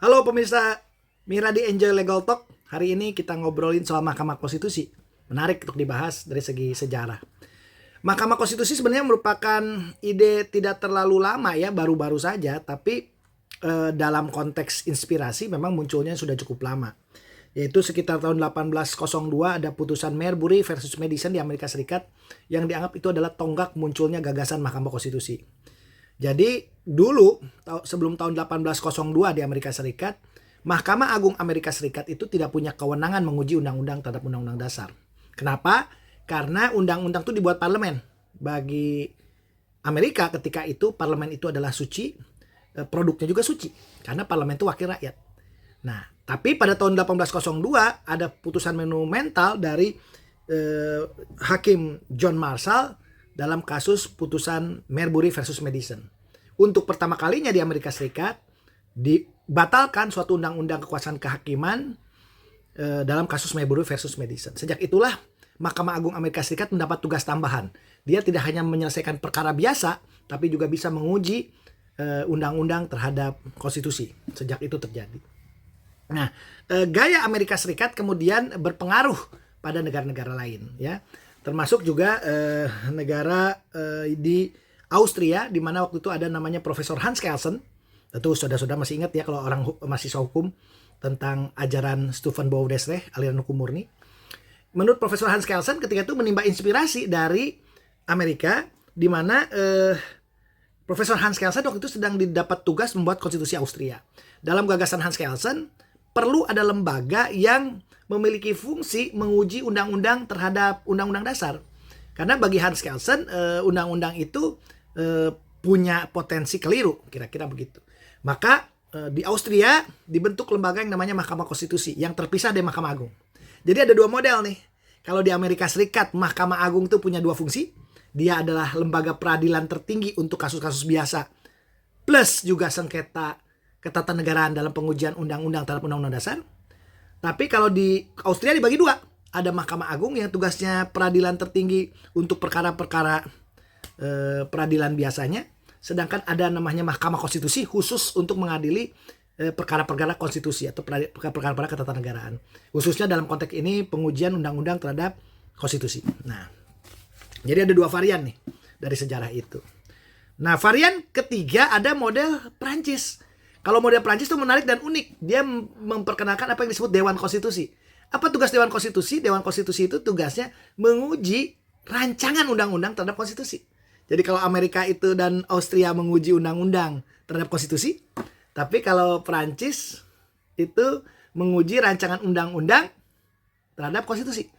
Halo pemirsa Mira di Enjoy Legal Talk. Hari ini kita ngobrolin soal Mahkamah Konstitusi. Menarik untuk dibahas dari segi sejarah. Mahkamah Konstitusi sebenarnya merupakan ide tidak terlalu lama ya, baru-baru saja. Tapi dalam konteks inspirasi memang munculnya sudah cukup lama. Yaitu sekitar tahun 1802 ada putusan Marbury versus Madison di Amerika Serikat yang dianggap itu adalah tonggak munculnya gagasan Mahkamah Konstitusi. Jadi dulu sebelum tahun 1802 di Amerika Serikat, Mahkamah Agung Amerika Serikat itu tidak punya kewenangan menguji undang-undang terhadap undang-undang dasar. Kenapa? Karena undang-undang itu dibuat parlemen. Bagi Amerika ketika itu parlemen itu adalah suci, produknya juga suci karena parlemen itu wakil rakyat. Nah, tapi pada tahun 1802 ada putusan monumental dari Hakim John Marshall dalam kasus putusan Marbury versus Madison. Untuk pertama kalinya di Amerika Serikat dibatalkan suatu undang-undang kekuasaan kehakiman dalam kasus Marbury versus Madison. Sejak itulah Mahkamah Agung Amerika Serikat mendapat tugas tambahan. Dia tidak hanya menyelesaikan perkara biasa, tapi juga bisa menguji undang-undang terhadap konstitusi. Sejak itu terjadi. Nah, gaya Amerika Serikat kemudian berpengaruh pada negara-negara lain, ya. Termasuk juga negara di Austria, di mana waktu itu ada namanya Profesor Hans Kelsen. Tentu saudara-saudara masih ingat ya kalau orang mahasiswa hukum tentang ajaran Stefan Bauer-Desrecht, aliran hukum murni. Menurut Profesor Hans Kelsen ketika itu menimba inspirasi dari Amerika, di mana Profesor Hans Kelsen waktu itu sedang didapat tugas membuat konstitusi Austria. Dalam gagasan Hans Kelsen, perlu ada lembaga yang memiliki fungsi menguji undang-undang terhadap undang-undang dasar. Karena bagi Hans Kelsen, undang-undang itu punya potensi keliru, kira-kira begitu. Maka di Austria dibentuk lembaga yang namanya Mahkamah Konstitusi yang terpisah dari Mahkamah Agung. Jadi ada dua model nih. Kalau di Amerika Serikat, Mahkamah Agung itu punya dua fungsi. Dia adalah lembaga peradilan tertinggi untuk kasus-kasus biasa. Plus juga sengketa ketatanegaraan dalam pengujian undang-undang terhadap undang-undang dasar. Tapi kalau di Austria dibagi dua. Ada Mahkamah Agung yang tugasnya peradilan tertinggi untuk perkara-perkara peradilan biasanya. Sedangkan ada namanya Mahkamah Konstitusi khusus untuk mengadili perkara-perkara konstitusi atau perkara-perkara ketatanegaraan. Khususnya dalam konteks ini pengujian undang-undang terhadap konstitusi. Nah, jadi ada dua varian nih dari sejarah itu. Nah, varian ketiga ada model Prancis. Kalau model Prancis itu menarik dan unik. Dia memperkenalkan apa yang disebut Dewan Konstitusi. Apa tugas Dewan Konstitusi? Dewan Konstitusi itu tugasnya menguji rancangan undang-undang terhadap konstitusi. Jadi kalau Amerika itu dan Austria menguji undang-undang terhadap konstitusi. Tapi kalau Prancis itu menguji rancangan undang-undang terhadap konstitusi.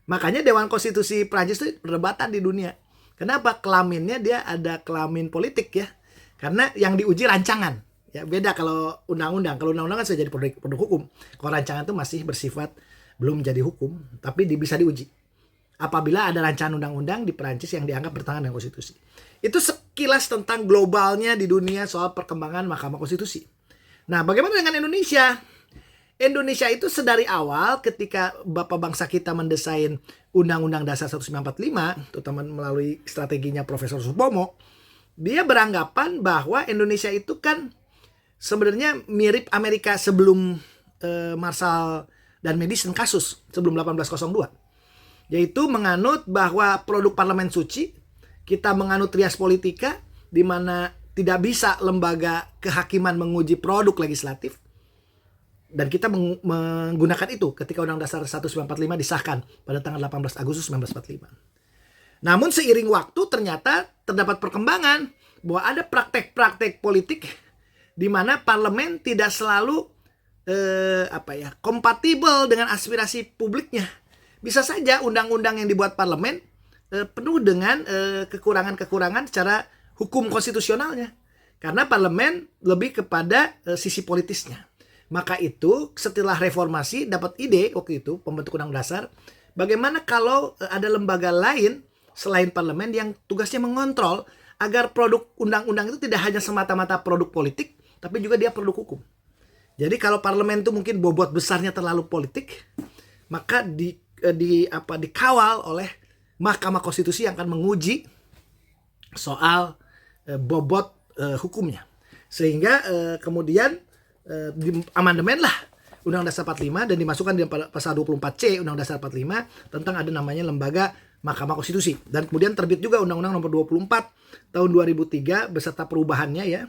Makanya Dewan Konstitusi Prancis itu perdebatan di dunia. Kenapa? Kelaminnya dia ada kelamin politik ya. Karena yang diuji rancangan. Ya, beda kalau undang-undang. Kalau undang-undang kan sudah jadi produk hukum. Kalau rancangan itu masih bersifat belum jadi hukum, tapi bisa diuji. Apabila ada rancangan undang-undang di Perancis yang dianggap bertentangan dengan konstitusi. Itu sekilas tentang globalnya di dunia soal perkembangan Mahkamah Konstitusi. Nah, bagaimana dengan Indonesia? Indonesia itu sedari awal ketika Bapak bangsa kita mendesain Undang-Undang Dasar 1945, terutama melalui strateginya Profesor Supomo, dia beranggapan bahwa Indonesia itu kan sebenarnya mirip Amerika sebelum Marshall dan Madison kasus sebelum 1802. Yaitu menganut bahwa produk parlemen suci, kita menganut trias politika, di mana tidak bisa lembaga kehakiman menguji produk legislatif. Dan kita menggunakan itu ketika Undang Dasar 1945 disahkan pada tanggal 18 Agustus 1945. Namun seiring waktu ternyata terdapat perkembangan bahwa ada praktek-praktek politik di mana parlemen tidak selalu kompatibel dengan aspirasi publiknya. Bisa saja undang-undang yang dibuat parlemen penuh dengan kekurangan-kekurangan secara hukum konstitusionalnya. Karena parlemen lebih kepada sisi politisnya. Maka itu setelah reformasi dapat ide waktu itu pembentuk undang dasar. Bagaimana kalau ada lembaga lain selain parlemen yang tugasnya mengontrol agar produk undang-undang itu tidak hanya semata-mata produk politik, tapi juga dia produk hukum. Jadi kalau parlemen itu mungkin bobot besarnya terlalu politik, maka dikawal oleh Mahkamah Konstitusi yang akan menguji soal bobot hukumnya. Sehingga kemudian di amandemen lah Undang-Undang Dasar 45 dan dimasukkan di pasal 24C Undang-Undang Dasar 45 tentang ada namanya lembaga Mahkamah Konstitusi. Dan kemudian terbit juga Undang-Undang Nomor 24 tahun 2003 beserta perubahannya ya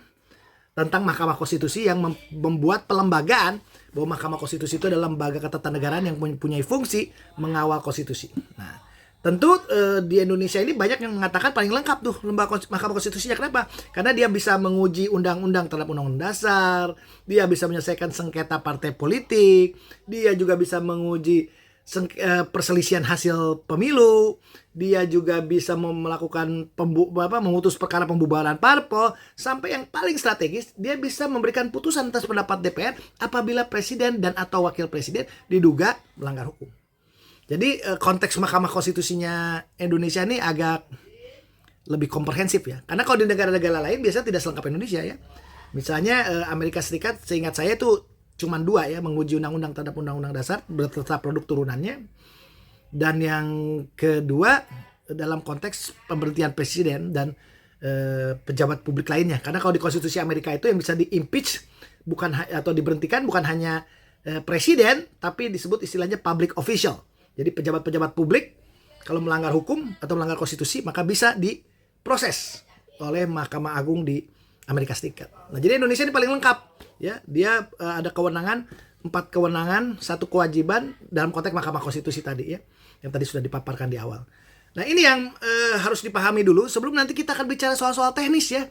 tentang Mahkamah Konstitusi yang membuat pelembagaan bahwa Mahkamah Konstitusi itu adalah lembaga ketatanegaraan yang mempunyai fungsi mengawal konstitusi. Nah, tentu di Indonesia ini banyak yang mengatakan paling lengkap tuh lembaga Mahkamah Konstitusinya. Kenapa? Karena dia bisa menguji undang-undang terhadap undang-undang dasar, dia bisa menyelesaikan sengketa partai politik, dia juga bisa menguji perselisihan hasil pemilu, dia juga bisa melakukan memutus perkara pembubaran parpol, sampai yang paling strategis dia bisa memberikan putusan atas pendapat DPR apabila presiden dan atau wakil presiden diduga melanggar hukum. Jadi konteks Mahkamah Konstitusinya Indonesia ini agak lebih komprehensif ya. Karena kalau di negara-negara lain biasanya tidak selengkap Indonesia ya. Misalnya Amerika Serikat seingat saya itu cuma 2 ya, menguji undang-undang terhadap undang-undang dasar beserta produk turunannya. Dan yang kedua dalam konteks pemberhentian presiden dan pejabat publik lainnya. Karena kalau di konstitusi Amerika itu yang bisa di-impeach atau diberhentikan bukan hanya presiden, tapi disebut istilahnya public official. Jadi pejabat-pejabat publik kalau melanggar hukum atau melanggar konstitusi maka bisa diproses oleh Mahkamah Agung di Amerika Serikat. Nah, jadi Indonesia ini paling lengkap ya. Dia ada kewenangan, 4 kewenangan, 1 kewajiban dalam konteks Mahkamah Konstitusi tadi ya, yang tadi sudah dipaparkan di awal. Nah, ini yang harus dipahami dulu sebelum nanti kita akan bicara soal-soal teknis ya.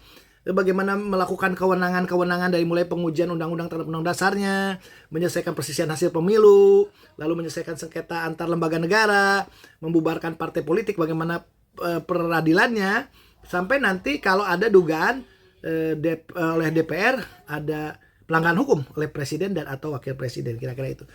Bagaimana melakukan kewenangan-kewenangan dari mulai pengujian undang-undang terhadap undang dasarnya, menyelesaikan perselisihan hasil pemilu, lalu menyelesaikan sengketa antar lembaga negara, membubarkan partai politik, bagaimana peradilannya, sampai nanti kalau ada dugaan oleh DPR ada pelanggaran hukum oleh presiden dan atau wakil presiden, kira-kira itu.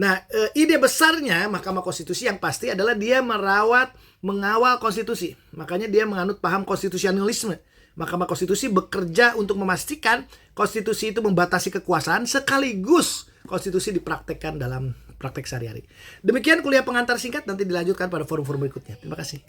Nah, ide besarnya Mahkamah Konstitusi yang pasti adalah dia mengawal konstitusi. Makanya dia menganut paham konstitusionalisme. Mahkamah Konstitusi bekerja untuk memastikan konstitusi itu membatasi kekuasaan sekaligus konstitusi dipraktekkan dalam praktek sehari-hari. Demikian kuliah pengantar singkat, nanti dilanjutkan pada forum-forum berikutnya. Terima kasih.